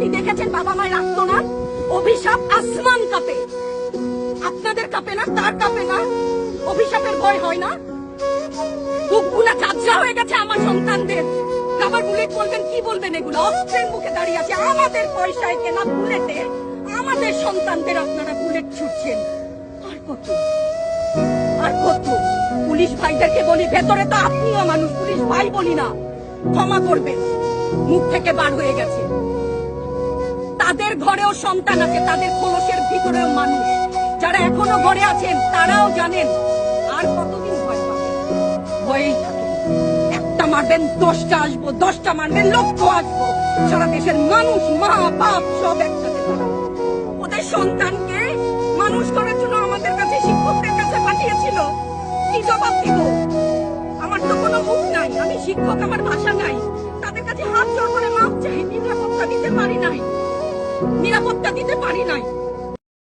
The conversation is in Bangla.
আপনি দেখেছেন বাবা মায়ের রাখতো না? অভিশাপ আসমান কাঁপে, আপনাদের কাঁপে না? তার কাঁপে না? অভিশাপের ভয় হয় না? বুকগুলা ঝাঁঝরা হয়ে গেছে আমার সন্তানদের। আবার বুলেট বলবেন, কি বলবেন? এগুলো অস্ত্রের মুখে দাঁড়িয়ে আছে, আমাদের পয়সায় কেনা বুলেটে আমাদের সন্তানদের আপনারা বুলেট ছুটছেন। আর কত আর কত? পুলিশ ভাইদেরকে বলি, ভেতরে তো আপনিও মানুষ, পুলিশ ভাই বলি না, ক্ষমা করবেন, মুখ থেকে বার হয়ে গেছে। তাদের ঘরেও সন্তান আছে, তাদের খোলসের ভিতরেও মানুষ। যারা এখনো ঘরে আছেন তারাও জানেন আর কতদিন ভয় পাবেন? ভয়েই থাকেন। একটা মারবেন 10টা আসবো, 10টা মারবেন লক্ষ আসবো। সারা দেশের মানুষ, মা বাপ সব একসাথে দাঁড়াবো। ওদের সন্তানকে মানুষ করার জন্য আমাদের কাছে, শিক্ষকদের কাছে পাঠিয়েছিল। কি জবাব দিব? আমার তো কোনো মুখ নাই, আমি শিক্ষক, আমার ভাষা নাই। তাদের কাছে হাত জোড় করে মাপ চাই, নিরাপত্তা দিতে পারি নাই।